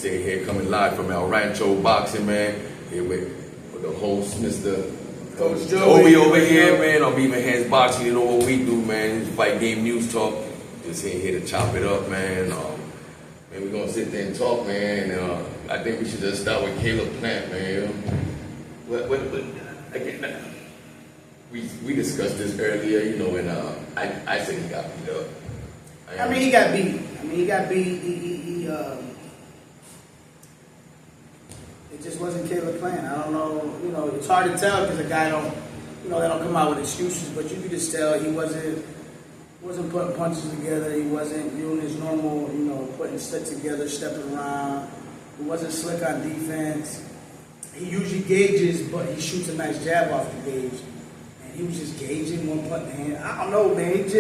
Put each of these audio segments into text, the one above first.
Sitting here coming live from El Rancho Boxing, man. Here with the host, Mr. Coach Joey over here, man. On Even Hands Boxing, you know what we do, man. Fight game news talk. Just here to chop it up, man. Man, we're gonna sit there and talk, man. I think we should just start with Caleb Plant, man. Again, we discussed this earlier, you know, and I said he got beat up. I mean, he got beat. He got beat. It just wasn't Caleb Plant. I don't know. You know, it's hard to tell because the guy don't. You know, they don't come out with excuses, but you could just tell he wasn't putting punches together. He wasn't doing his normal, you know, putting stuff together, stepping around. He wasn't slick on defense. He usually gauges, but he shoots a nice jab off the gauge. And he was just gauging one punch in the hand. I don't know, man.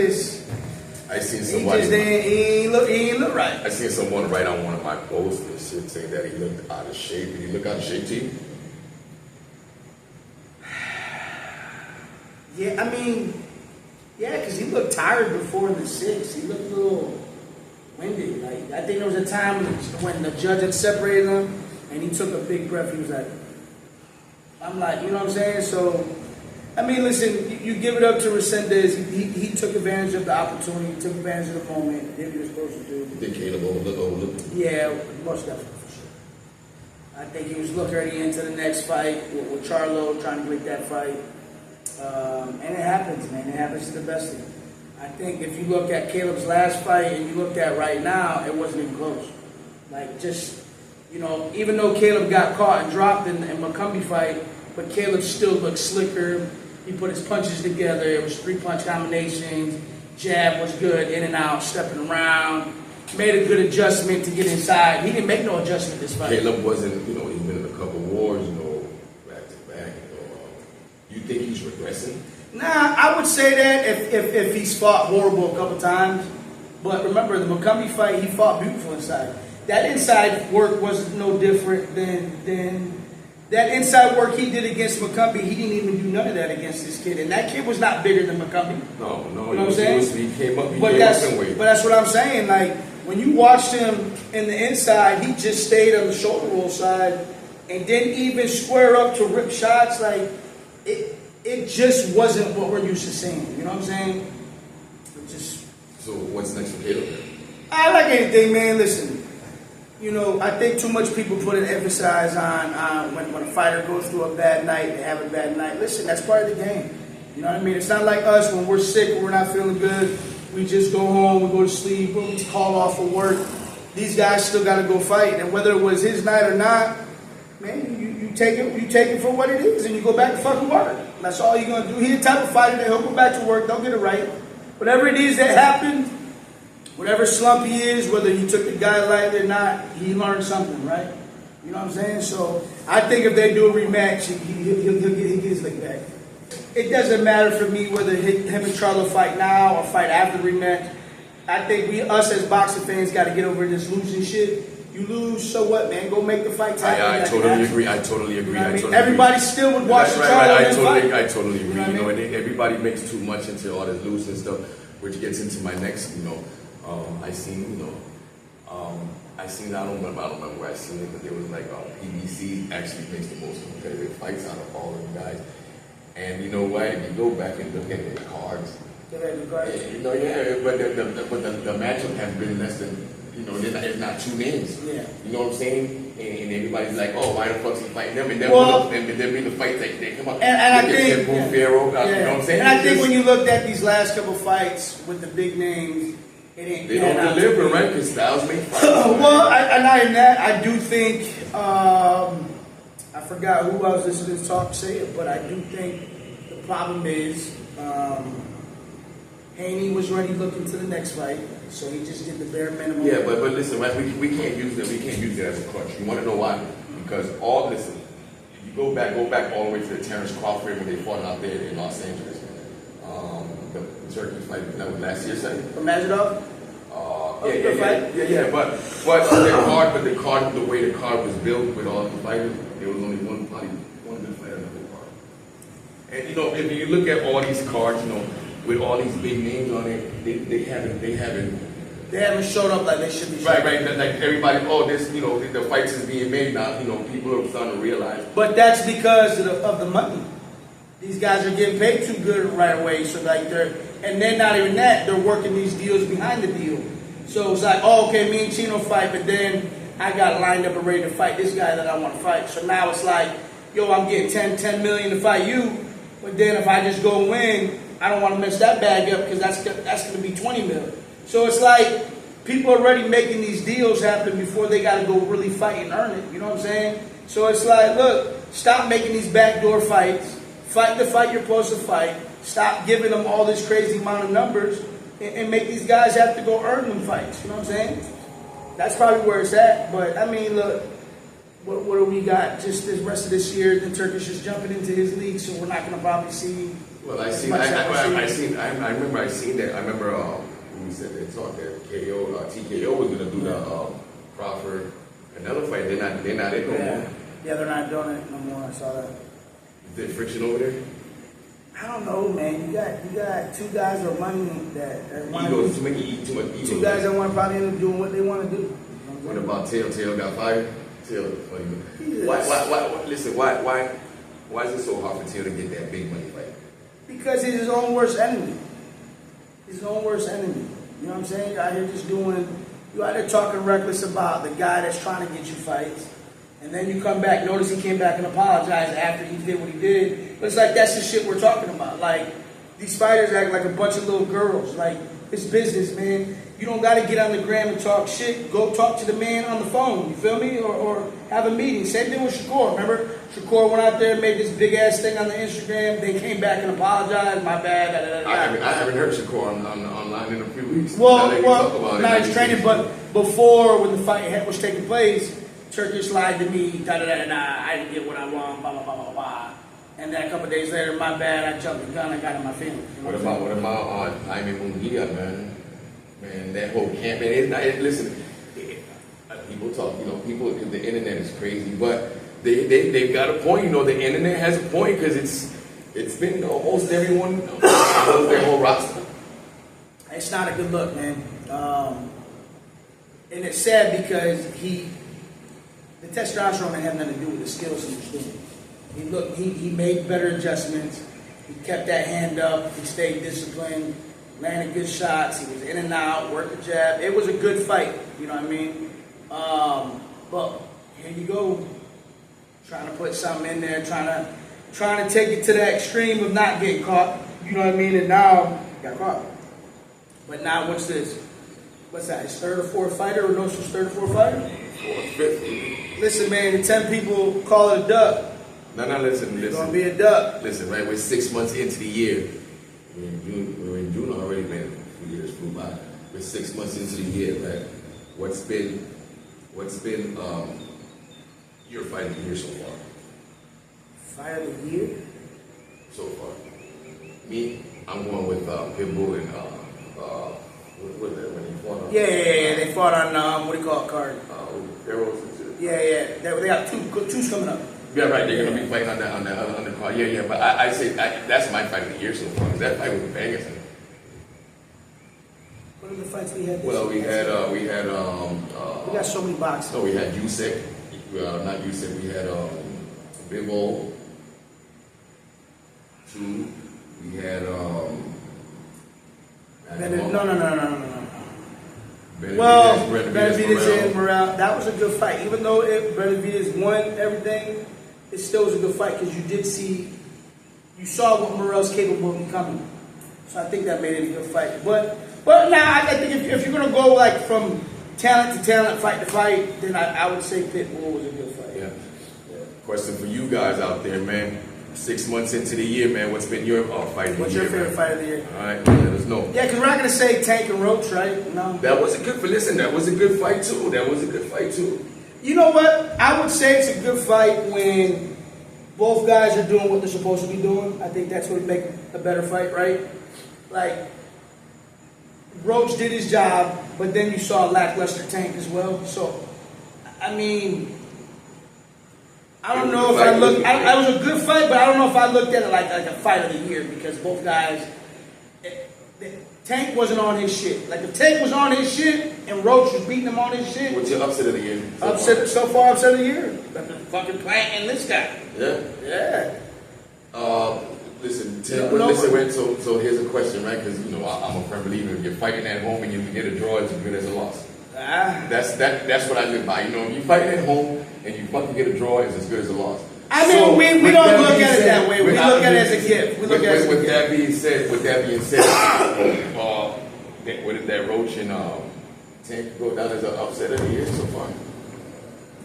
I seen somebody. He ain't look right. I seen someone write on one of my posts and shit saying that he looked out of shape. Did he look out of shape to you? Yeah, I mean, yeah, because he looked tired before the 6. He looked a little winded. Like, I think there was a time when the judge had separated him and he took a big breath. He was like, I'm like, you know what I'm saying? So, I mean, listen, you give it up to Resendiz. He took advantage of the opportunity, took advantage of the moment, did what he was supposed to do. You think Caleb overlooked? Yeah, most definitely, for sure. I think he was looking already into the next fight with Charlo, trying to get that fight. And it happens, man. It happens to the best of them. I think if you look at Caleb's last fight and you look at right now, it wasn't even close. Like, just, you know, even though Caleb got caught and dropped in the McCumbee fight, but Caleb still looked slicker. He put his punches together. It was 3-punch combinations. Jab was good, in and out, stepping around. Made a good adjustment to get inside. He didn't make no adjustment this fight. Caleb wasn't, you know, he's been in a couple wars, you know, back to back. You think he's regressing? Nah, I would say that if he's fought horrible a couple times. But remember, the McCumbee fight, he fought beautiful inside. That inside work was no different than that inside work he did against McCumbee. He didn't even do none of that against this kid. And that kid was not bigger than McCumbee. No. You know what I'm saying? He came up, he but came up in weight. But that's what I'm saying. Like, when you watched him in the inside, he just stayed on the shoulder roll side and didn't even square up to rip shots. Like, it just wasn't what we're used to seeing. You know what I'm saying? So what's next for Caleb? I like anything, man. Listen, you know, I think too much people put an emphasis on when a fighter goes through a bad night, they have a bad night. Listen, that's part of the game. You know what I mean? It's not like us when we're sick, when we're not feeling good. We just go home, we go to sleep, we call off for work. These guys still got to go fight. And whether it was his night or not, man, you take it for what it is, and you go back to fucking work. That's all you're gonna do. He's the type of fighter that he'll go back to work. They'll get it right. Whatever it is that happened, whatever slump he is, whether he took the guy lightly or not, he learned something, right? You know what I'm saying? So I think if they do a rematch, he'll get his lick back. It doesn't matter for me whether him and Charlo fight now or fight after the rematch. I think us as boxing fans got to get over this losing shit. You lose, so what, man? Go make the fight happen. I totally agree. I totally agree. You know what I mean? Everybody still would watch the Charlo I totally agree. You know, everybody makes too much into all this losing stuff, which gets into my next, you know. I don't remember where I seen it, but there was like PBC actually makes the most competitive fights out of all of the guys. And you know what? If you go back and look at the cards, but the matchup has been less than, you know, there's not 2 names. Yeah. You know what I'm saying? And everybody's like, oh, why the fuck's he fighting them? And then be the fight they come up. And I think, you know what I'm saying? And I think when you looked at these last couple fights with the big names, they don't deliver, right? Because Styles make fights. Well, I do think, I forgot who I was listening to say it, but I do think the problem is Haney was ready looking to the next fight, so he just did the bare minimum. Yeah, but listen, right? We can't use it. We can't use it as a crutch. You want to know why? Because listen, if you go back all the way to the Terrence Crawford when they fought out there in Los Angeles. The Turkey fight that was last year, second. From Mazadov? Yeah. But the card, the way the card was built with all the fighters, there was only one good fighter in the whole card. And you know, if you look at all these cards, you know, with all these big names on it, they haven't They haven't showed up like they should be. Right. Like everybody, this, the fights is being made now. People are starting to realize. But that's because of the money. These guys are getting paid too good right away. So like and then not even that, they're working these deals behind the deal. So it's like, okay, me and Chino fight, but then I got lined up and ready to fight this guy that I want to fight. So now it's like, yo, I'm getting 10 million to fight you, but then if I just go win, I don't want to mess that bag up because that's going to be 20 million. So it's like people are already making these deals happen before they got to go really fight and earn it. You know what I'm saying? So it's like, look, stop making these backdoor fights. Fight the fight you're supposed to fight. Stop giving them all this crazy amount of numbers and make these guys have to go earn them fights. You know what I'm saying? That's probably where it's at. But I mean, look, what do we got? Just the rest of this year, the Turkish is jumping into his league, so we're not going to probably see. Well, I remember I seen that. I remember we said they talked that TKO was going to do the Crawford Canelo fight. They're not in no more. Yeah, they're not doing it no more. I saw that. Is there friction over there? I don't know, man. You got two guys with money that want to eat too much ego. Two guys that want to probably end up doing what they want to do. What about Taylor? Taylor got fired. Taylor, why? Listen, why is it so hard for Taylor to get that big money fight? Because he's his own worst enemy. His own worst enemy. You know what I'm saying? You're out here just you out there talking reckless about the guy that's trying to get you fights. And then you come back, notice he came back and apologized after he did what he did. But it's like, that's the shit we're talking about. Like, these fighters act like a bunch of little girls. Like, it's business, man. You don't got to get on the gram and talk shit. Go talk to the man on the phone, you feel me? Or have a meeting. Same thing with Shakur. Remember, Shakur went out there and made this big-ass thing on the Instagram. They came back and apologized. My bad. I haven't heard Shakur online in a few weeks. Well, now he's training, but before, when the fight was taking place, Turkish lied to me, I didn't get what I want, blah, blah, blah, blah, blah. And then a couple of days later, my bad, I jumped the gun, I got in my feelings. You know what about Jaime Munguia, man? Man, that whole camp, man, listen, people talk, people, the internet is crazy, but they've got a point, the internet has a point, because it's been almost everyone, their whole roster. It's not a good look, man. And it's sad because the testosterone had nothing to do with the skills he was doing. He made better adjustments. He kept that hand up. He stayed disciplined, landed good shots. He was in and out, worked the jab. It was a good fight. You know what I mean? But here you go, trying to put something in there, trying to take it to that extreme of not getting caught. You know what I mean? And now got caught. But now what's this? What's that? His third or fourth fighter, or no, his third or fourth fighter? Fourth, fifth. Listen, man, the 10 people call it a duck. No, listen. It's gonna be a duck. Listen, right, we're 6 months into the year. We're in June already, man. 2 years flew by. We're 6 months into the year, right? What's been your fight of the year so far? Fight of the year? So far. Me, I'm going with Pitbull and what was that when he fought on? Yeah. They fought on what do you call it, card? Arrows and shit. Yeah. They got two's coming up. Yeah, right. They're gonna be fighting on the card. Yeah. But I say that's my fight of the year so far. That fight was bangers. What are the fights we had? Well, we had we got so many boxes. No, we had Usyk. Not Usyk. We had Bivol. 2. We had No. Well, Benavidez and Morale, that was a good fight. Even though Benavidez won everything, it still was a good fight because you saw what Morale's capable of becoming. So I think that made it a good fight. But now I think if you're gonna go like from talent to talent, fight to fight, then I would say Pitbull was a good fight. Yeah. Question for you guys out there, man. 6 months into the year, man, what's been your fight of the year? What's your favorite fight of the year? All right, let us know. Yeah, because we're not going to say Tank and Roach, right? No. That was a good fight, too. You know what? I would say it's a good fight when both guys are doing what they're supposed to be doing. I think that's what would make a better fight, right? Like, Roach did his job, but then you saw a lackluster Tank as well. So, I mean, I don't know if I looked. I was a good fight, but I don't know if I looked at it like a fight of the year because both guys, Tank wasn't on his shit. Like if Tank was on his shit and Roach was beating him on his shit. What's your upset of the year? Upset of the year. Like the fucking Plant and this guy. Yeah. Yeah. Listen, so here's a question, right? Because I'm a firm believer. If you're fighting at home and you get a draw, it's as good as a loss. That's what I live by. If you fight at home and you fucking get a draw, it's as good as a loss. I mean, we don't look at it that way. We look at it as a gift. With that being said, what did that Roach and Tank go down as an upset of the year so far?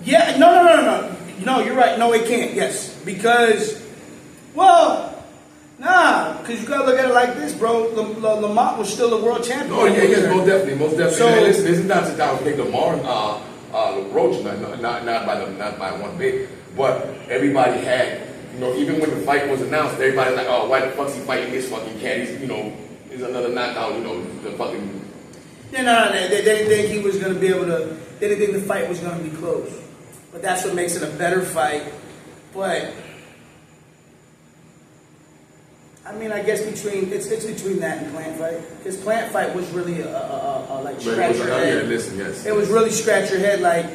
Yeah, no. No, you're right. No, it can't. Yes, because you gotta look at it like this, bro. Lamont was still a world champion. Oh yeah, most definitely. So, hey, listen, this is not to downplay Lamar, Roach, not by one bit. But everybody had, even when the fight was announced, everybody's like, oh, why the fuck's he fighting this fucking cat? He's another knockout, the fucking. No. They didn't think he was going to be able to, they didn't think the fight was going to be close. But that's what makes it a better fight. But, I mean, I guess it's between that and Plant fight. Because Plant fight was really like scratch your head. Yes. It was really scratch your head like,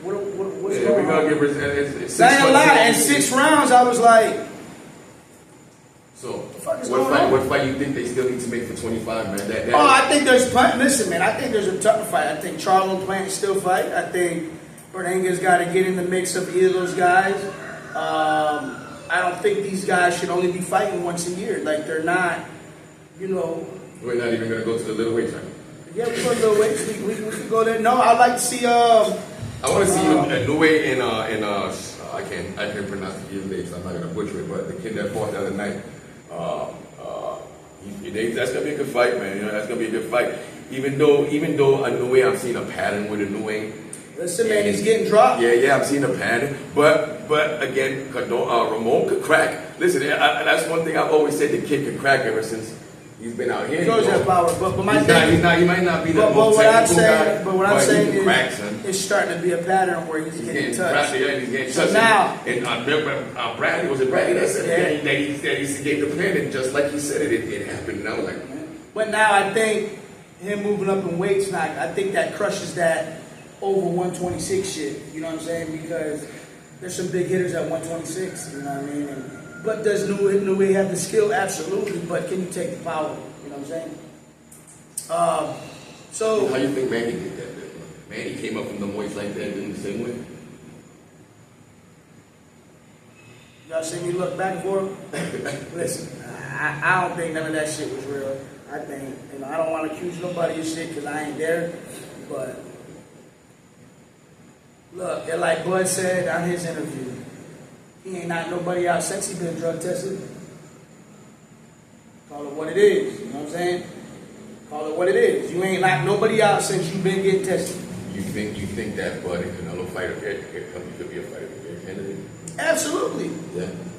what's going on? In 6 rounds, I was like, so, what fight you think they still need to make for 25, man? I think there's plenty. Listen, man, I think there's a tough fight. I think Charlo and Plant still fight. I think Berdanga's got to get in the mix of either of those guys. I don't think these guys should only be fighting once a year. Like, they're not, We're not even going to go to the little weights, right? Yeah, we go to the little weights. We can go there. No, I'd like to see, I want to see Nue and I can't pronounce his name, so I'm not gonna butcher it. But the kid that fought the other night, that's gonna be a good fight, man. That's gonna be a good fight. Even though Nue, I'm seeing a pattern with Nue. Listen, man, he's getting dropped. Yeah, I'm seeing a pattern. But again, Ramon could crack. Listen, that's one thing I've always said. The kid could crack ever since he's been out here. He always has power, but he might not be the most technical guy. But what I'm saying is, crack, son. It's starting to be a pattern where he's getting touched. He's getting so touched. Now, and Bradley that said that he gave the plan, and just like he said it happened. And I was like, but now I think him moving up in weights, I think that crushes that over 126 shit. You know what I'm saying? Because there's some big hitters at 126. You know what I mean? But does Nue have the skill? Absolutely. But can you take the power? You know what I'm saying? So how you think Manny did that? Manny came up from the weights like that in the same way. Y'all see me look back and forth? Listen, I don't think none of that shit was real. I think, I don't want to accuse nobody of shit because I ain't there. But look, like Bud said on his interview, he ain't knocked nobody out since he been drug tested. Call it what it is, you know what I'm saying? Call it what it is. You ain't knocked nobody out since you been getting tested. You think that Bud and Canelo fighter could be a fighter candidate? Absolutely.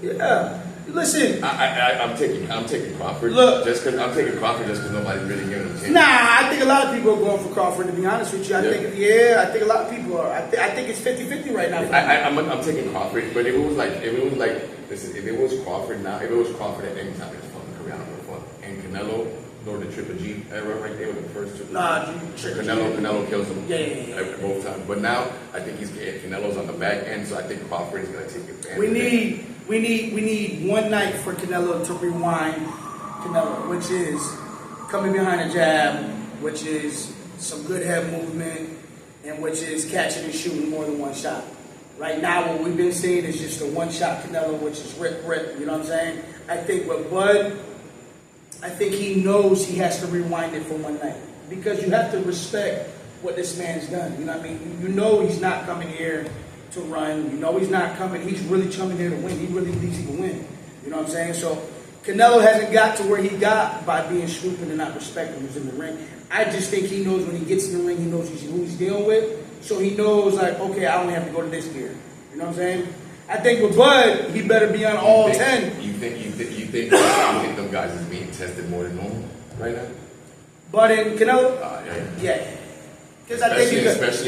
Yeah. Listen, I'm taking Crawford. Look, I'm taking Crawford just because nobody's really giving him a chance. Nah, I think a lot of people are going for Crawford. To be honest with you, I think a lot of people are. I think it's 50-50 right now. I'm taking Crawford, but if it was Crawford at any time in his fucking career, I don't know fun. And Canelo during the Triple G era, right there with the first two. Canelo kills him. Yeah. Both times, but now I think Canelo's on the back end, so I think Crawford is going to take advantage. We need one night for Canelo to rewind Canelo, which is coming behind a jab, which is some good head movement, and which is catching and shooting more than one shot. Right now, what we've been seeing is just a one-shot Canelo, which is rip, you know what I'm saying? I think with Bud, he knows he has to rewind it for one night. Because you have to respect what this man's done. You know what I mean? You know he's not coming here to run. You know he's not coming. He's really coming here to win. He really believes he can win. You know what I'm saying? So Canelo hasn't got to where he got by being stupid and not respecting who's in the ring. I just think he knows when he gets in the ring, he knows who he's dealing with. So he knows, like, okay, I only have to go to this gear. You know what I'm saying? I think with Bud, he better be on all 10. You think them guys is being tested more than normal right now? Bud and Canelo? Yeah. Because I think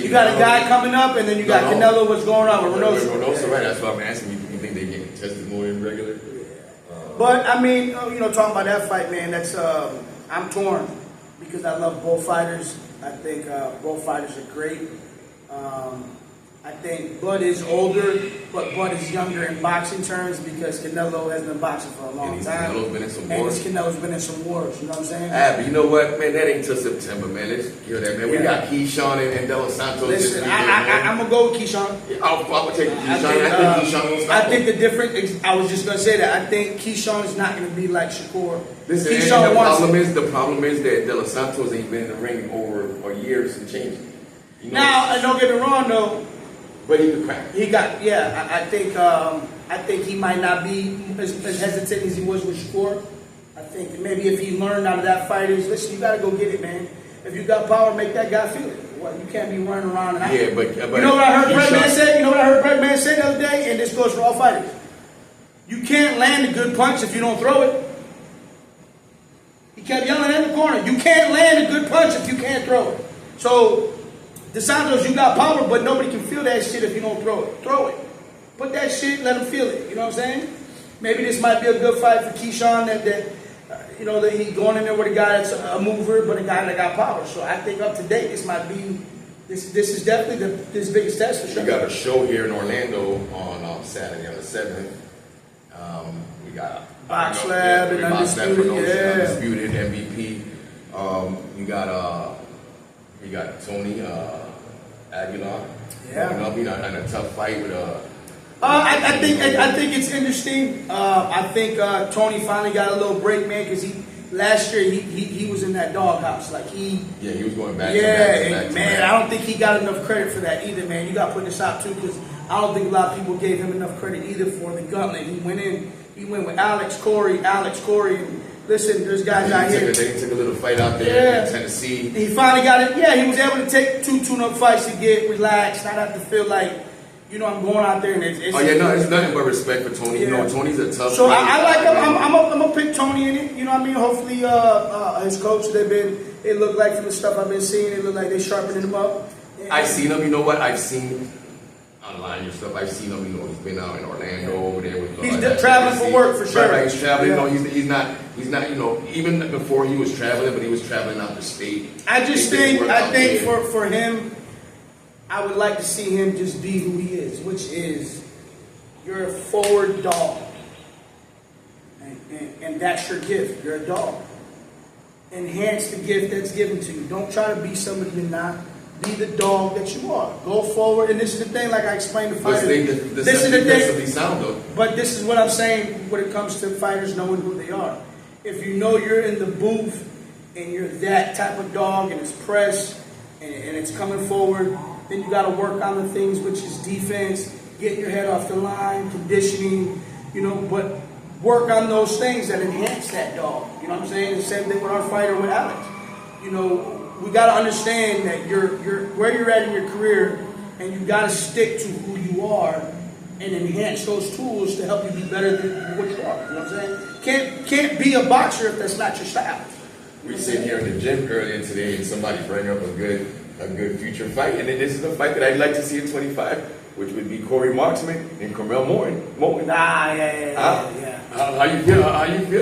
you got a guy coming up, and then you got Canelo. What's going on with Reynoso? Right. That's why I'm asking you. You think they getting tested more than regular? But I mean, talking about that fight, man. That's I'm torn. because I love both fighters. I think both fighters are great. I think Bud is older, but Bud is younger in boxing terms because Canelo has been boxing for a long time. Canelo's been in some And wars. Canelo's been in some wars, you know what I'm saying? But you know what, man? That ain't till September, man. Let's kill that, man. We got Keyshawn and De Los Santos. Listen, I'm going to go with Keyshawn. I'm going to take Keyshawn. I think Keyshawn will stop I think the difference, I was just going to say that. I think Keyshawn is not going to be like Shakur. Listen, Keyshawn the problem is that De Los Santos ain't been in the ring over years and change. You know? Now, and don't get me wrong, though. But he could crack. I think he might not be as hesitant as he was with Shakur. I think maybe if he learned out of that fight is, listen, you got to go get it, man. If you got power, make that guy feel it. Well, you can't be running around and but you know what I heard Brett Man say? You know what I heard Brett Man say the other day? And this goes for all fighters. You can't land a good punch if you don't throw it. He kept yelling in the corner. You can't land a good punch if you can't throw it. So, DeSantos, you got power, but nobody can feel that shit if you don't throw it. Throw it. Put that shit, let them feel it. You know what I'm saying? Maybe this might be a good fight for Keyshawn that he going in there with a guy that's a mover, but a guy that got power. So I think up to date, this might be, this is definitely his biggest test for sure. We got a show here in Orlando on Saturday on the 7th. We got Box Lab and Undisputed MVP. We got Tony Aguilar. Yeah. In a tough fight with I think it's interesting. I think Tony finally got a little break, man, because last year he was in that doghouse. He was going back. Man, I don't think he got enough credit for that either, man. You got to put this out too, because I don't think a lot of people gave him enough credit either for the gauntlet. He went with Alex Corey, and listen, there's guys out here. They took a little fight out there in Tennessee. He finally got it. Yeah, he was able to take 2 tune-up fights to get relaxed, not have to feel like, I'm going out there and it's it's nothing but respect for Tony. Yeah. Tony's a tough. So I like him. I'm gonna pick Tony in it. You know what I mean? Hopefully, his coach. It looked like from the stuff I've been seeing, it looked like they sharpening him up. I've seen him. You know what? I've seen online and stuff. I've seen him. He's been out in Orlando over there with. He's traveling for work for sure. Right, he's traveling. Yeah. He's not. Even before he was traveling, but he was traveling out the state. I think for him, I would like to see him just be who he is, which is you're a forward dog. And that's your gift. You're a dog. Enhance the gift that's given to you. Don't try to be somebody you're not. Be the dog that you are. Go forward. And this is the thing, like I explained to fighters. This is the thing. Sound, though. But this is what I'm saying when it comes to fighters knowing who they are. If you know you're in the booth and you're that type of dog and it's press and it's coming forward, then you got to work on the things which is defense, getting your head off the line, conditioning, but work on those things that enhance that dog. You know what I'm saying? The same thing with our fighter with Alex. We got to understand that you're where you're at in your career, and you got to stick to who you are and enhance those tools to help you be better than what you are. You know what I'm saying? Can't be a boxer if that's not your style. We sitting here in the gym earlier today, and somebody bring up a good future fight, and this is a fight that I'd like to see in 25, which would be Corey Marksman and Carmel Morton. Yeah. How you feel?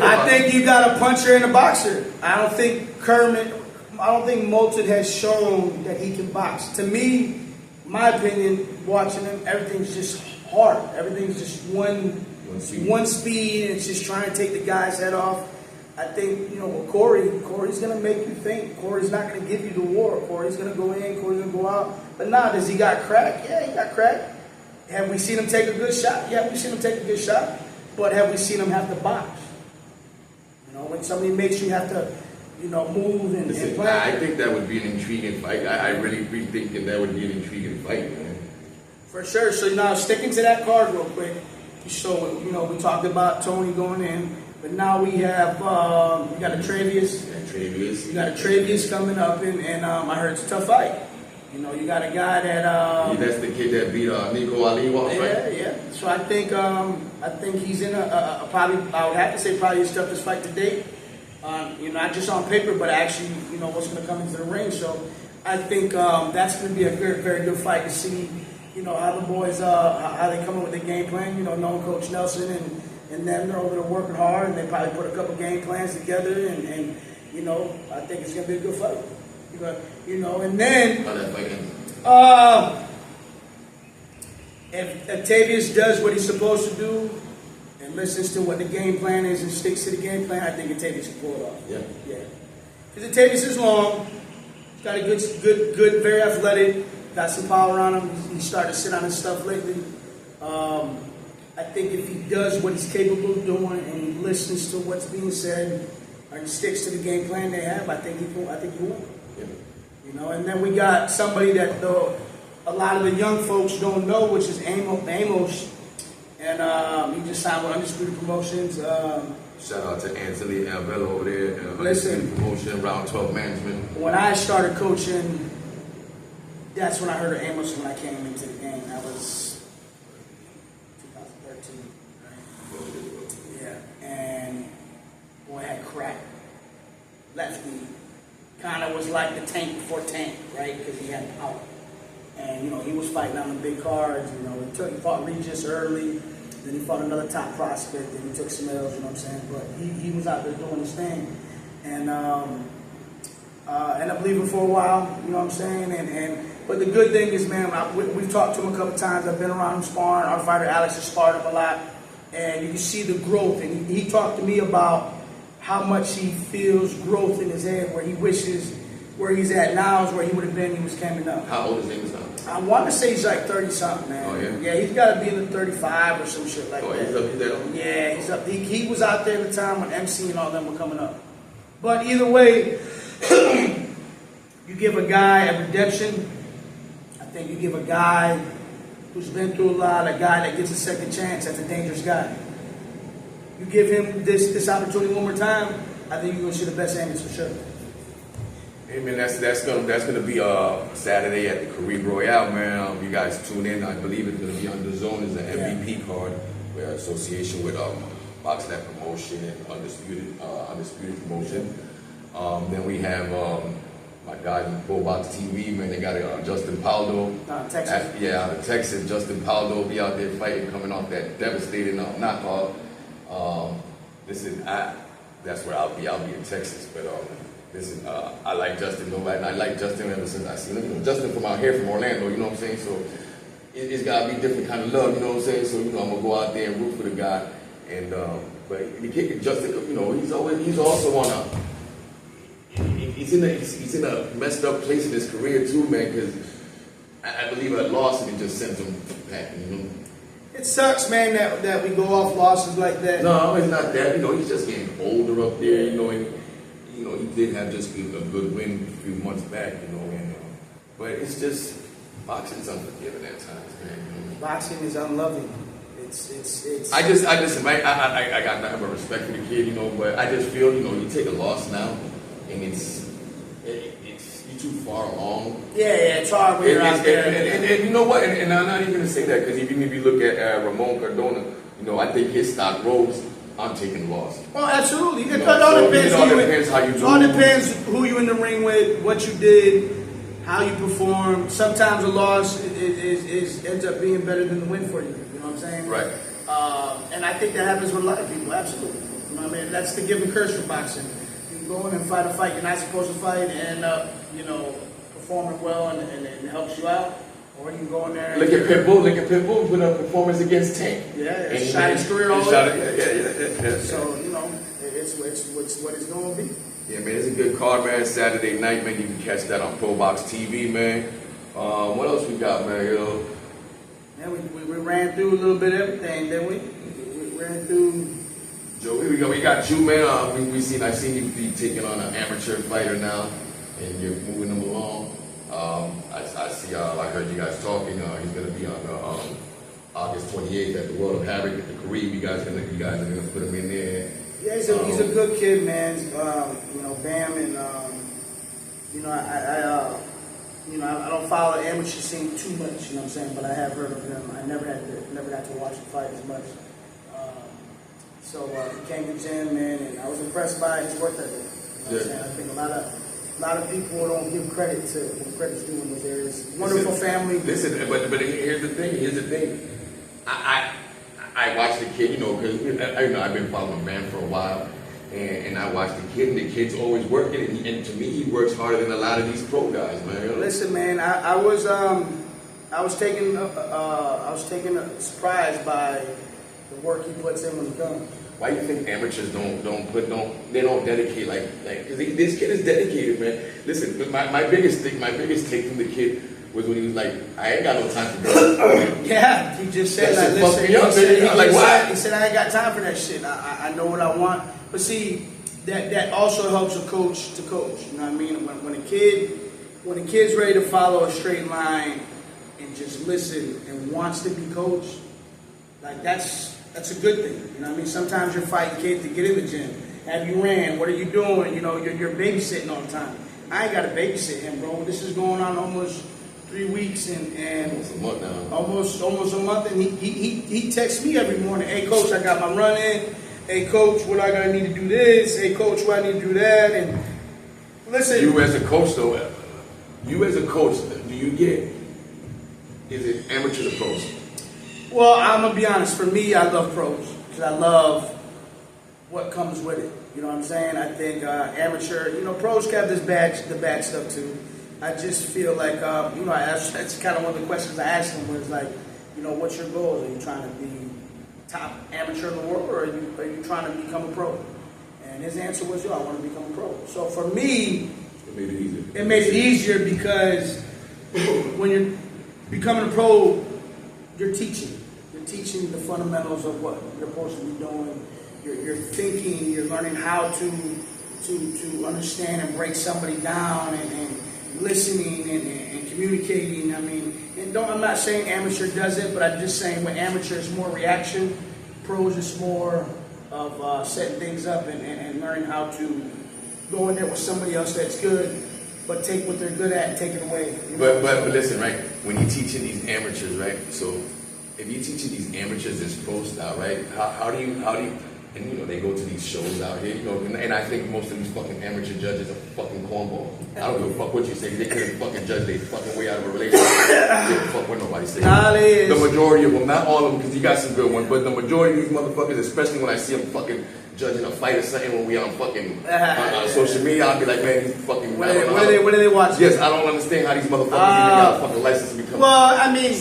I think you got a puncher and a boxer. I don't think Moulton has shown that he can box. To me, my opinion, watching him, everything's just hard. Everything's just one speed, and it's just trying to take the guy's head off. I think, with Corey's going to make you think. Corey's not going to give you the war. Corey's going to go in, Corey's going to go out. But does he got crack? Yeah, he got crack. Have we seen him take a good shot? Yeah, we've seen him take a good shot. But have we seen him have to box? When somebody makes you have to, move and play. I think that would be an intriguing fight. I really think that would be an intriguing fight, man. For sure. So now sticking to that card real quick. So, we talked about Tony going in. But now we have, we got a Travius. You got a Travius coming up, and I heard it's a tough fight. You got a guy that. That's the kid that beat Nico Ali. Yeah. So I think he's in a probably, I would have to say probably his toughest fight to date. Not just on paper, but actually, what's going to come into the ring. So I think that's going to be a very, very good fight to see, how the boys, how they come up with their game plan. Knowing Coach Nelson and them, they're over there working hard, and they probably put a couple game plans together, and you know, I think it's gonna be a good fight. You know, and then How that fight ends? if Octavius does what he's supposed to do and listens to what the game plan is and sticks to the game plan, I think Octavius can pull it off. Yeah. Because Octavius is long, he's got a good, very athletic, got some power on him. He's started to sit on his stuff lately. I think if he does what he's capable of doing and he listens to what's being said and sticks to the game plan they have, I think he will. Yeah. You know, and then we got somebody that a lot of the young folks don't know, which is Amos. And he just signed with Undisputed Promotions. Shout out to Anthony Albello over there. Listen. Undisputed Promotion, Round 12 Management. When I started coaching, that's when I heard of Amos when I came into the game. That was 2013, right? Yeah. And boy, had crack. Lefty. Kind of was like the Tank before Tank, right? Because he had power. And, you know, he was fighting on the big cards. You know, he fought Regis early. Then he fought another top prospect. Then he took some L's, you know what I'm saying? But he was out there doing his thing. And ended up leaving for a while, you know what I'm saying? But the good thing is, man, we've talked to him a couple times. I've been around him sparring. Our fighter Alex has sparred him a lot. And you can see the growth. And he talked to me about how much he feels growth in his head, where he wishes where he's at now is where he would have been when he was coming up. How old is Amos now? I want to say he's like 30-something, man. Oh, yeah? Yeah, he's got to be in the 35 or some shit like that. He's up. Yeah, he's up. He was out there at the time when MC and all them were coming up. But either way, you give a guy a redemption. I think you give a guy who's been through a lot, a guy that gets a second chance, that's a dangerous guy. You give him this opportunity one more time, I think you're going to see the best Amos for sure. Hey man, that's gonna be Saturday at the Carib Royale, man. You guys tune in. I believe it's gonna be on the Zone as an MVP card. We're in association with Boxnet Promotion and Undisputed Promotion. Then we have my guys in Pro Box TV, man. They got Justin Paldo. Texas. Out of Texas. Justin Paldo will be out there fighting, coming off that devastating knockout. That's where I'll be. I'll be in Texas, but. Listen, I like Justin, and I like Justin ever since I seen him. You know, Justin from out here, from Orlando, you know what I'm saying? So it's got to be different kind of love, you know what I'm saying? So, you know, I'm going to go out there and root for the guy. And, but the kid, Justin, you know, he's also on he's in a messed up place in his career too, man, because I believe a loss and it just sends him packing, you know? It sucks, man, that we go off losses like that. No, it's not that. You know, he's just getting older up there, you know, and, you know, he did have just a good win a few months back, you know, and but it's just boxing's unforgiving at times, man. You know? Boxing is unloving. It's. I got nothing but respect for the kid, you know, but I just feel, you know, you take a loss now, and it's you're too far along. Yeah, it's hard when you're out there. And you know what? And I'm not even gonna say that because even if you look at Ramon Cardona, you know, I think his stock rose. I'm taking the loss. Oh, absolutely. It all depends how you do. It all depends who you in the ring with, what you did, how you performed. Sometimes a loss ends up being better than the win for you. You know what I'm saying? Right. And I think that happens with a lot of people. Absolutely. You know what I mean? That's the give and curse for boxing. You go in and fight a fight you're not supposed to fight and end up, you know, performing well and it helps you out. Or you can go in there and look at Pitbull put up performance against Tank. Yeah, shot his career all over. Yeah. So, you know, it's what it's going to be. Yeah, man, it's a good card, man. Saturday night, man. You can catch that on Pro Box TV, man. What else we got, man? You know? Yeah, we ran through a little bit of everything, didn't we? We ran through. Joey, we got you, man. I seen you be taking on an amateur fighter now, and you're moving him along. I see. I heard you guys talking. He's gonna be on August 28th at the World of Havoc at the Carib. You guys are gonna put him in there. Yeah, he's a good kid, man. You know, Bam, and you know, I don't follow the amateur scene too much. You know what I'm saying? But I have heard of him. I never got to watch him fight as much. So he came to the gym, man, and I was impressed by his work ethic. You know what I'm saying? I think a lot of people don't give credit to what credit's due in this area. It's a wonderful family. Listen, but here's the thing. I watched the kid, you know, because I've been following man for a while, And I watch the kid, and the kid's always working, and to me, he works harder than a lot of these pro guys, man. You know? Listen, man, I was taken surprised by the work he puts in when he comes. Why do you think amateurs don't dedicate like cause this kid is dedicated, man. Listen, my biggest take from the kid was when he was like, I ain't got no time for that. Yeah, he just said, that like, listen, why? He said, I ain't got time for that shit. I know what I want. But see, that also helps a coach to coach. You know what I mean? When a kid's ready to follow a straight line and just listen and wants to be coached, like that's a good thing. You know what I mean? Sometimes you're fighting kids to get in the gym. Have you ran? What are you doing? You know, you're babysitting all the time. I ain't got to babysit him, bro. This is going on almost 3 weeks and almost a month now. Almost a month, and he texts me every morning. Hey, coach, I got my run in. Hey, coach, what I gotta need to do this? Hey, coach, what I need to do that? And listen, you as a coach, though, do you get? Is it amateur to pros? Well, I'm gonna be honest. For me, I love pros because I love what comes with it. You know what I'm saying? I think amateur, pros have the bad stuff too. I just feel like, that's kind of one of the questions I asked him was like, what's your goals? Are you trying to be top amateur in the world, or are you trying to become a pro? And his answer was, I want to become a pro. So for me, it made it easier. It made it easier because when you're becoming a pro, you're teaching. You're teaching the fundamentals of what you're supposed to be doing. You're thinking. You're learning how to understand and break somebody down and listening and communicating. I mean, I'm not saying amateur does it, but I'm just saying when amateur is more reaction, pros is more of setting things up and learning how to go in there with somebody else that's good, but take what they're good at and take it away. But listen, right? When you're teaching these amateurs, right? So if you're teaching these amateurs this pro style, right? How do you? And they go to these shows out here, and I think most of these fucking amateur judges are fucking cornballs. I don't give a fuck what you say, they couldn't fucking judge they fucking way out of a relationship. They give a fuck what nobody says. The majority of them, not all of them, because you got some good ones, but the majority of these motherfuckers, especially when I see them fucking judging a fight or something when we on fucking on social media, I'll be like, man, these fucking. What are they watching? Yes, I don't understand how these motherfuckers even got a fucking license to become. Well, I mean,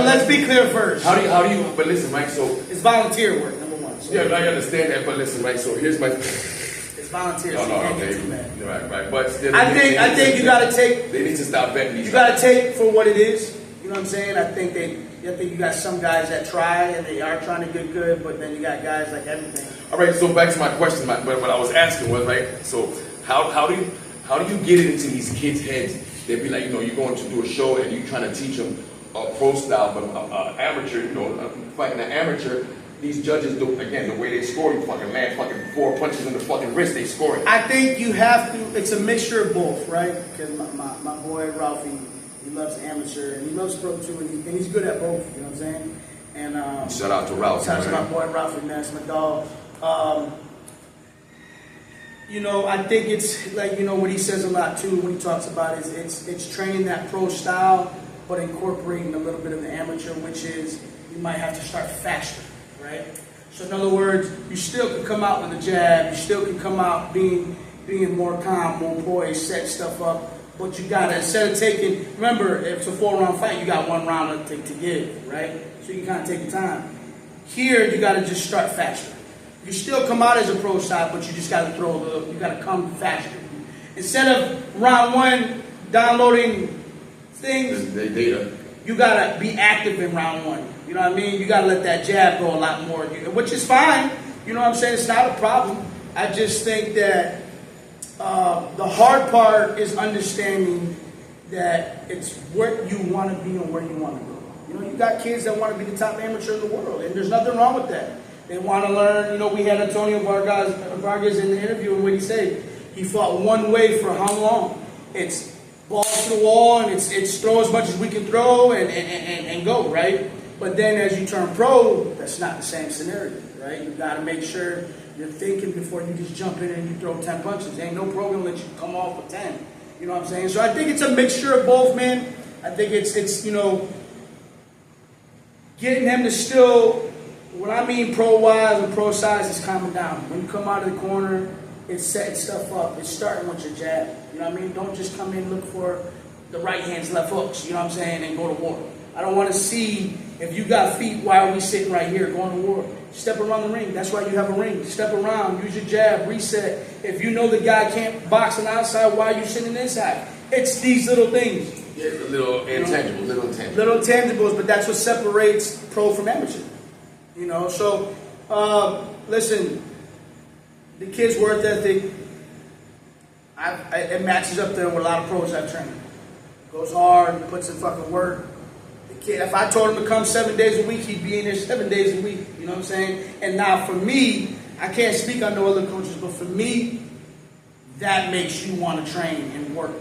let's be clear first. How do you? But listen, Mike. So it's volunteer work. So yeah, I understand that, but listen, right? So here's my. It's volunteer. So you can't get too mad. Right. But still, I think you gotta take. They need to stop betting these. You gotta take for what it is. You know what I'm saying? I think you got some guys that try and they are trying to get good, but then you got guys like everything. All right. So back to my question. What I was asking was right. So how do you get it into these kids' heads? They'd be like, you're going to do a show and you're trying to teach them a pro style, but amateur. Fighting an amateur. These judges do, again, the way they score, you fucking land fucking 4 punches in the fucking wrist, they score it. I think you have to, it's a mixture of both, right? Because my boy Ralphie, he loves amateur and he loves pro too, and he's good at both, you know what I'm saying? And shout out to Ralphie. Shout out to my boy Ralphie, man, that's my dog. I think it's like, what he says a lot too when he talks about it, it's training that pro style, but incorporating a little bit of the amateur, which is you might have to start faster. Right? So in other words, you still can come out with a jab, you still can come out being more calm, more poised, set stuff up, but you gotta, instead of taking, remember, if it's a 4-round fight, you got 1 round to give, right? So you can kind of take your time. Here, you gotta just start faster. You still come out as a pro side, but you just gotta you gotta come faster. Instead of round 1 downloading things, data. You gotta be active in round 1. You know what I mean? You gotta let that jab go a lot more, which is fine. You know what I'm saying? It's not a problem. I just think that the hard part is understanding that it's what you want to be and where you want to go. You got kids that want to be the top amateur in the world, and there's nothing wrong with that. They want to learn. We had Antonio Vargas in the interview, and what he said, he fought one way for how long? It's balls to the wall, and it's throw as much as we can throw and go, right? But then as you turn pro, that's not the same scenario, right? You got to make sure you're thinking before you just jump in and you throw 10 punches. Ain't no pro gonna let you come off with 10. You know what I'm saying? So I think it's a mixture of both, man. I think it's getting them to still What I mean pro-wise and pro-size is calming down. When you come out of the corner, it's setting stuff up. It's starting with your jab. You know what I mean? Don't just come in and look for the right hands, left hooks, you know what I'm saying, and go to war. I don't want to see, if you got feet, why are we sitting right here going to war? Step around the ring. That's why you have a ring. Step around, use your jab, reset. If you know the guy can't box on the outside, why are you sitting inside? It's these little things. Yeah, it's a little intangible, Little intangibles, but that's what separates pro from amateur. You know, so, listen, the kid's work ethic, it matches up there with a lot of pros I've trained. Goes hard, puts in fucking work. The kid, if I told him to come 7 days a week, he'd be in there 7 days a week. You know what I'm saying? And now for me, I can't speak on no other coaches, but for me, that makes you want to train and work,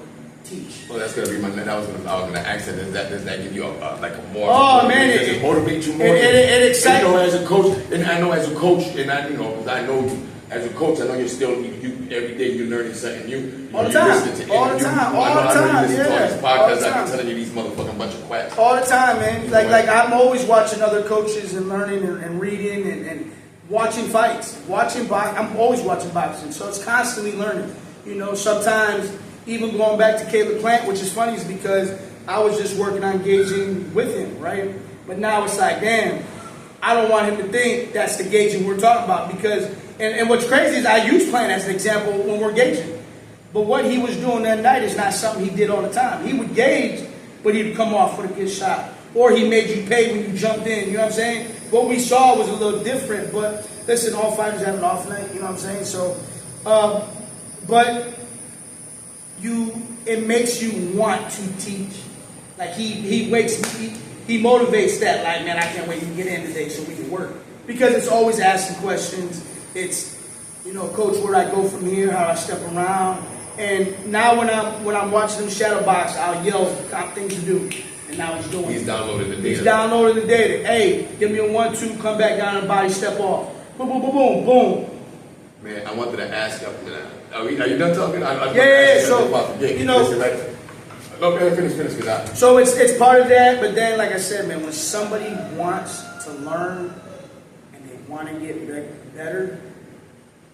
teach. Well, that's gonna be I was gonna ask that. Does that give you like a more? Oh man, does it motivate you more? It excites. You know, as a coach, and I know as a coach, and I, you know, because I know you. As a coach, I know you're still, every day you're learning something new. All the time. All the time. I know you listen to all these podcasts, I'm telling you these motherfucking bunch of quacks. All the time, man. Like I'm always watching other coaches and learning and reading and watching fights. I'm always watching boxing, so it's constantly learning. You know, sometimes even going back to Caleb Plant, which is funny, is because I was just working on gauging with him, right? But now it's like, damn, I don't want him to think that's the gauging we're talking about because. And what's crazy is I use Plant as an example when we're gauging. But what he was doing that night is not something he did all the time. He would gauge, but he'd come off with a good shot. Or he made you pay when you jumped in, you know what I'm saying? What we saw was a little different, but listen, all fighters have an off night, you know what I'm saying? So, but it makes you want to teach. Like he motivates that, like, man, I can't wait to get in today so we can work. Because it's always asking questions. It's, you know, coach, where do I go from here? How do I step around? And now when I'm watching him shadow box, I'll yell things to do. And now he's doing it. He's downloading the data. He's downloading the data. Hey, give me a 1-2, come back down and body step off. Boom, boom, boom, boom, boom. Man, I wanted to ask you. Are you done talking? Yeah. So you know. Okay, finish. So it's part of that, but then like I said, man, when somebody wants to learn and they want to get better,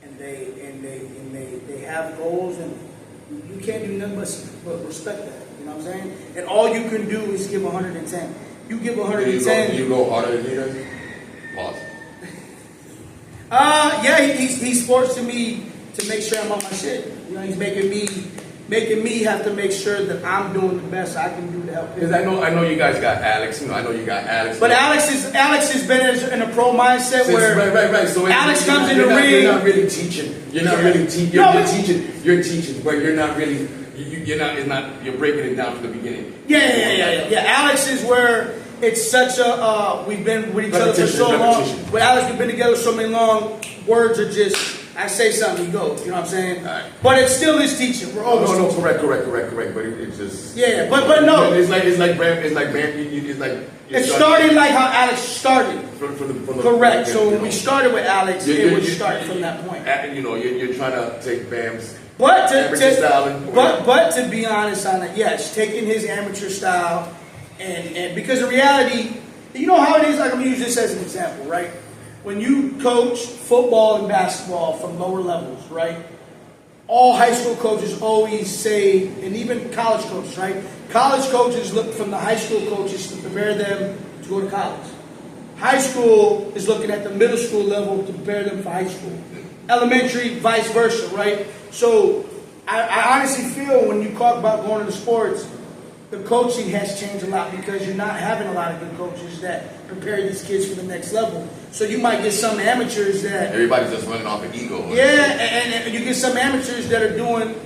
and they have goals, and you can't do nothing but respect that. You know what I'm saying? And all you can do is give 110. You give 110. You go harder than he does. Pause. Yeah, he's forcing me to make sure I'm on my shit. You know, he's making me have to make sure that I'm doing the best I can do to help him. Because I know you guys got Alex. You know, I know you got Alex. But Alex has been in a pro mindset where right. So Alex comes in the ring. You're not really teaching. You're not really teaching. You're teaching, but you're not really. You're not. It's not. You're breaking it down from the beginning. Yeah. Alex is where it's such a. We've been with each other for so long. With Alex, we've been together so many long. Words are just. I say something, he goes. You know what I'm saying? Right. But it still is teaching. We're always teaching. Correct. But it's just. Yeah, but no. It's like It started like how Alex started. From the correct. So when we started with Alex, it was starting from that point. You know, you're trying to take Bam's amateur style. But to be honest on it, yes, taking his amateur style and because the reality, you know how it is. Like I'm gonna use this as an example, right? When you coach football and basketball from lower levels, right? All high school coaches always say, and even college coaches, right? College coaches look from the high school coaches to prepare them to go to college. High school is looking at the middle school level to prepare them for high school. Elementary, vice versa, right? So I honestly feel when you talk about going into sports, the coaching has changed a lot because you're not having a lot of good coaches that prepare these kids for the next level. So you might get some amateurs that... Everybody's just running off an ego. Yeah, and you get some amateurs that are doing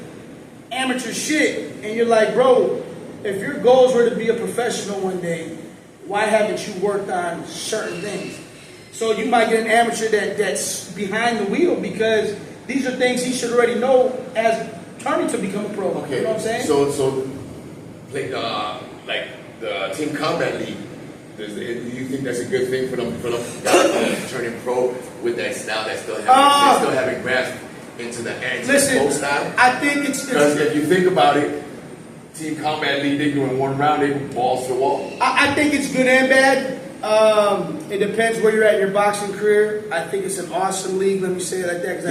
amateur shit. And you're like, bro, if your goals were to be a professional one day, why haven't you worked on certain things? So you might get an amateur that's behind the wheel because these are things he should already know as turning to become a pro. Okay. You know what I'm saying? So like the Team Combat League, do you think that's a good thing for them turning pro with that style that's still having grasp into the pro style? I think it's because if you think about it, Team Combat League, they doing one round, they balls to the wall. I think it's good and bad. It depends where you're at in your boxing career. I think it's an awesome league. Let me say it like that.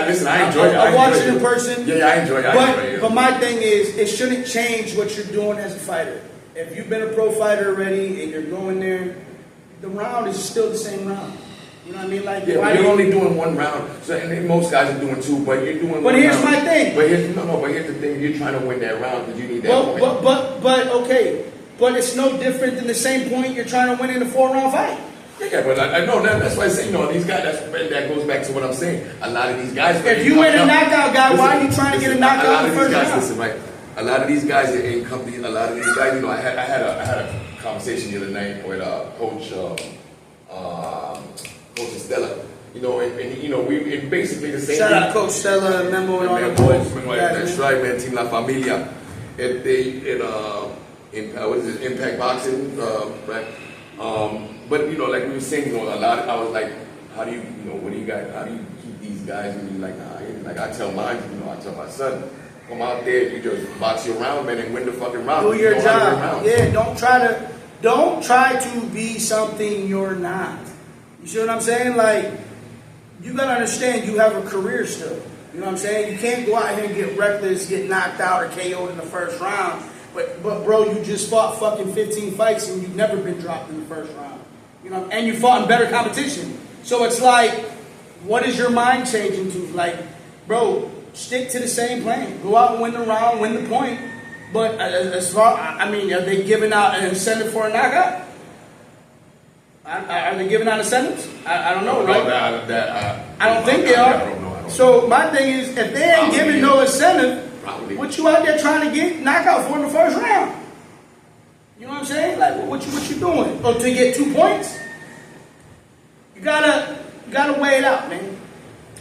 Listen, I enjoy it. I watch it in person. Yeah, I enjoy it. But my thing is, it shouldn't change what you're doing as a fighter. If you've been a pro fighter already and you're going there, the round is still the same round. You know what I mean? Like, yeah, you're only doing one round. So, and then most guys are doing two, but you're doing. But here's my thing. But here's the thing. You're trying to win that round because you need that point. But okay. But it's no different than the same point you're trying to win in a 4-round fight. Yeah, but I know that's why I say, these guys, that goes back to what I'm saying. A lot of these guys. If you ain't a knockout guy, why are you trying to get a knockout in the first round? Listen, right? A lot of these guys in company, a lot of these guys, I had a conversation the other night with Coach Estella. We basically the same. Shout out to Coach Stella, remember when all the boys. That's right, man. Team La Familia. Impact Boxing, right? But like we were saying, a lot. I was like, how do you keep these guys? And like I tell mine, I tell my son, come out there, you just box your round, man, and win the fucking round. Do your job. Yeah, don't try to be something you're not. You see what I'm saying? Like, you gotta understand, you have a career still. You know what I'm saying? You can't go out here and get reckless, get knocked out or KO'd in the first round. But bro, you just fought fucking 15 fights and you've never been dropped in the first round. And you fought in better competition. So it's like, what is your mind changing to? Like, bro, stick to the same plan. Go out and win the round, win the point. But are they giving out an incentive for a knockout? Are they giving out incentives? I don't know, right? I don't think they are. I don't know. So my thing is, if they ain't giving no incentive, what you out there trying to get knockout for in the first round? You know what I'm saying? Like, what you doing? Oh, to get 2 points? You gotta weigh it out, man.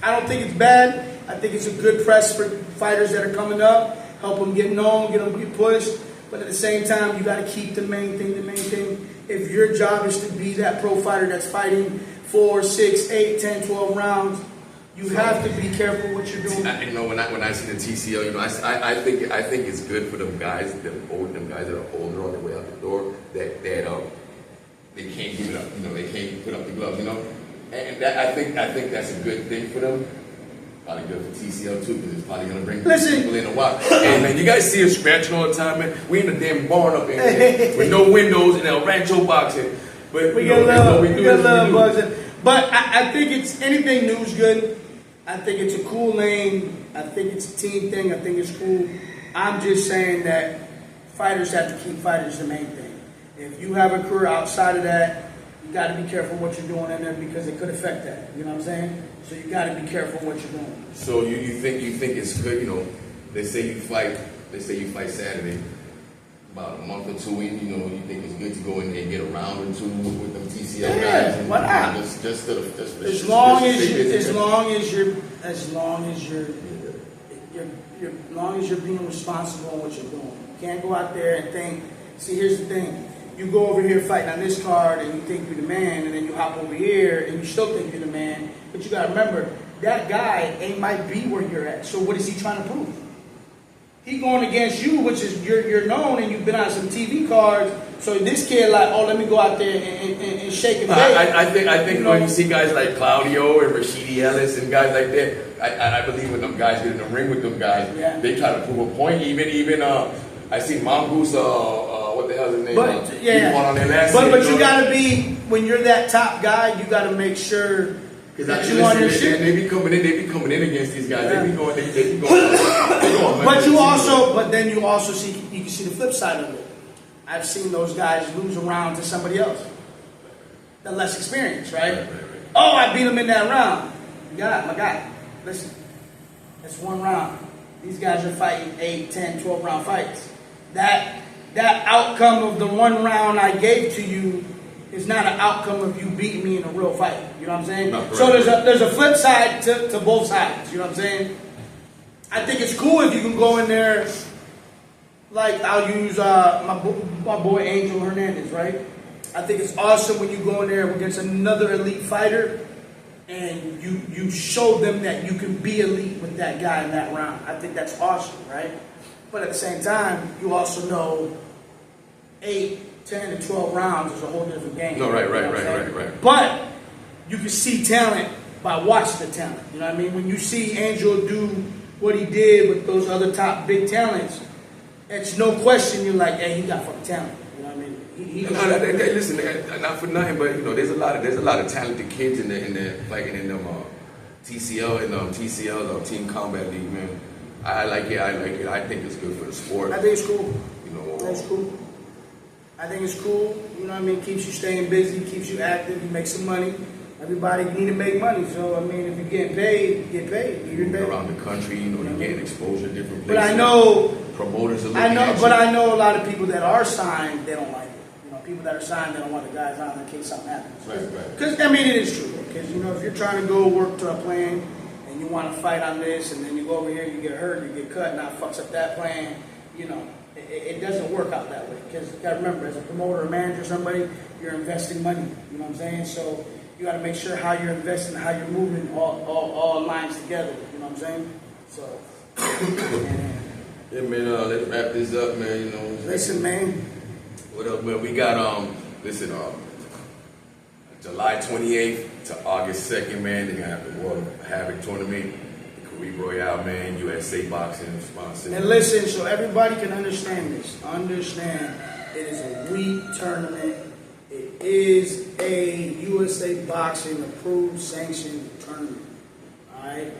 I don't think it's bad. I think it's a good press for fighters that are coming up. Help them get known, get them get pushed. But at the same time, you got to keep the main thing. If your job is to be that pro fighter that's fighting 4, 6, 8, 10, 12 rounds, you have to be careful what you're doing. When I see the TCL, I think it's good for them guys, them guys that are older on their way out the door, that they can't give it up. They can't put up the gloves. And that, I think that's a good thing for them. Probably good for TCL too, because it's probably gonna bring people in a while. Hey man, you guys see us scratching all the time, man. We in the damn barn up in there with no windows and El Rancho boxing. But we got love buzzing. But I think it's anything new's good. I think it's a cool lane. I think it's a team thing. I think it's cool. I'm just saying that fighters have to keep fighters the main thing. If you have a career outside of that, you got to be careful what you're doing in there because it could affect that. You know what I'm saying? So you got to be careful what you're doing. So you think it's good? They say you fight Saturday. About a month or two in, you think it's good to go in there and get a round or two with them TCL guys. Why not? As long as you're being responsible in what you're doing. You can't go out there and think. See, here's the thing. You go over here fighting on this card and you think you're the man, and then you hop over here and you still think you're the man. But you got to remember, that guy might be where you're at. So what is he trying to prove? He going against you, which is you're known and you've been on some TV cards. So this kid like, oh, let me go out there and shake and bake. I think when you see guys like Claudio and Rashidi Ellis and guys like that, I believe when them guys get in the ring with them guys, they try to prove a point. Even I see Mongoose, what the hell's his name? But you gotta be, when you're that top guy, you gotta make sure. Because they be coming in against these guys. They be going. But then you also see, you can see the flip side of it. I've seen those guys lose a round to somebody else, they're less experienced, right? Oh, I beat him in that round. My guy, listen, that's one round. These guys are fighting 8, 10, 12 round fights. That outcome of the one round I gave to you is not an outcome of you beating me in a real fight. You know what I'm saying? So there's a flip side to both sides. You know what I'm saying? I think it's cool if you can go in there, like I'll use my boy Angel Hernandez, right? I think it's awesome when you go in there against another elite fighter and you show them that you can be elite with that guy in that round. I think that's awesome, right? But at the same time, you also know 8, 10 to 12 rounds is a whole different game. No, right. But you can see talent by watching the talent. You know what I mean? When you see Angel do what he did with those other top big talents, it's no question you're like, hey, he got fucking talent. You know what I mean? Listen, not for nothing, but you know, there's a lot of talented kids in the like in them TCL Team Combat League, man. I like it. I think it's good for the sport. I think it's cool. You know, That's cool. I think it's cool. You know what I mean? Keeps you staying busy, keeps you active, you make some money. Everybody need to make money. So I mean, if you're getting paid, you get paid. You get paid. Around the country, you know, you're getting exposure to different places. But I know promoters are looking I at you. know a lot of people that are signed, they don't like it. You know, people that are signed, they don't want the guys on in case something happens. Right. Because I mean, it is true. Because you know, if you're trying to go work to a plan and you want to fight on this, and then you go over here, you get hurt, you get cut, now it fucks up that plan. You know, it doesn't work out that way. Because you got to remember, as a promoter or manager, somebody, you're investing money. You know what I'm saying? So you got to make sure how you're investing, how you're moving, all lines together. You know what I'm saying? So. Yeah, man, let's wrap this up, man. You know. Listen, man. What up, man? We got July 28th to August 2nd, man. They're gonna have the World Havoc tournament, the Caribe Royale, man. USA Boxing sponsor. And listen, so everybody can understand this. Understand, it is a week tournament. It is a USA Boxing approved, sanctioned tournament. All right.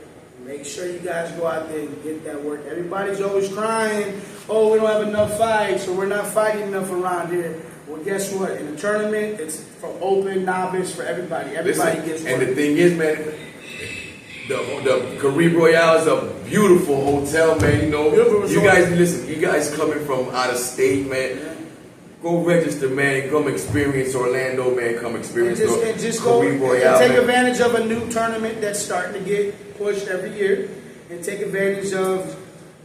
Make sure you guys go out there and get that work. Everybody's always crying, oh, we don't have enough fights, or we're not fighting enough around here. Well, guess what? In a tournament, it's for open, novice, for everybody. Everybody gets work. And the thing is, man, the Caribe Royale is a beautiful hotel, man. You know, you guys coming from out of state, man. Yeah. Go register, man. Come experience Orlando, man. Come experience and just go Royale, and take man. advantage of a new tournament that's starting to get pushed every year, and take advantage of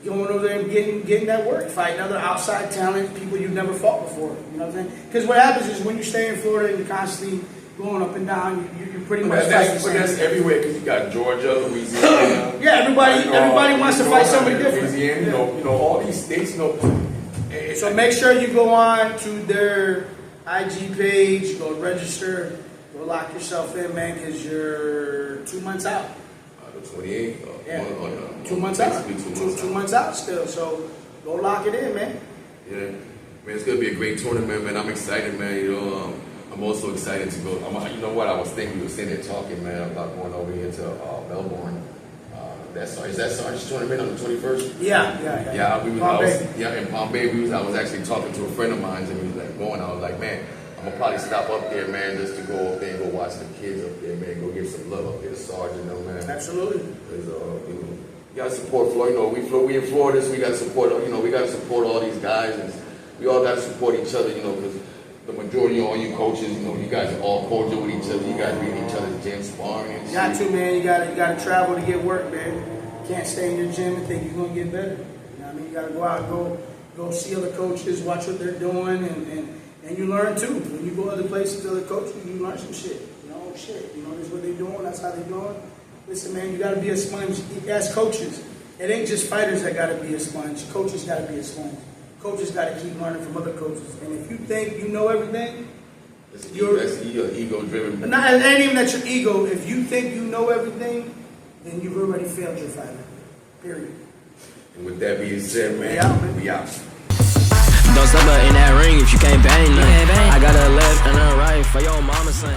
going over there and getting that work, fighting other outside talent, people you've never fought before. You know what I'm saying? Because what happens is when you stay in Florida and you're constantly going up and down, you're pretty much fighting. But that's everywhere, because you got Georgia, Louisiana. Yeah, everybody wants to fight somebody different. Louisiana, you know, all these states, you know. So make sure you go on to their IG page, go register, go lock yourself in, man, because you're 2 months out. The 28th. Yeah. 2 months out. Two months out still. So go lock it in, man. Yeah, man, it's gonna be a great tournament, man. I'm excited, man. You know, I'm also excited to go. You know what? I was thinking, we were sitting there talking, man, about going over here to Melbourne. Is that Sarge's tournament on the 21st? Yeah. In Palm Bay. I was actually talking to a friend of mine, and he was like going. I was like, man, I'm gonna probably stop up there, man, just to go up there and go watch the kids up there, man. Go give some love up there to Sarge, you know, man. Absolutely. Because you gotta support Florida. You know, we in Florida, so we gotta support. You know, we gotta support all these guys, and we all gotta support each other. You know, because the majority of all you coaches, you know, you guys are all cordial with each other. You guys be in each other's gym sparring and shit. Got to, man. You gotta travel to get work, man. You can't stay in your gym and think you're gonna get better. You know what I mean? You gotta go out, go see other coaches, watch what they're doing, and you learn too. When you go other places, other coaches, you learn some shit. You know, this is what they're doing. That's how they're doing. Listen, man, you gotta be a sponge. As coaches, it ain't just fighters that gotta be a sponge. Coaches gotta be a sponge. Coaches got to keep learning from other coaches. And if you think you know everything, that's ego-driven. It ain't even that your ego. If you think you know everything, then you've already failed your fighter. Period. And with that being said, man, we out. Don't step up in that ring if you can't bang nothing. I got a left and a right for your mama son.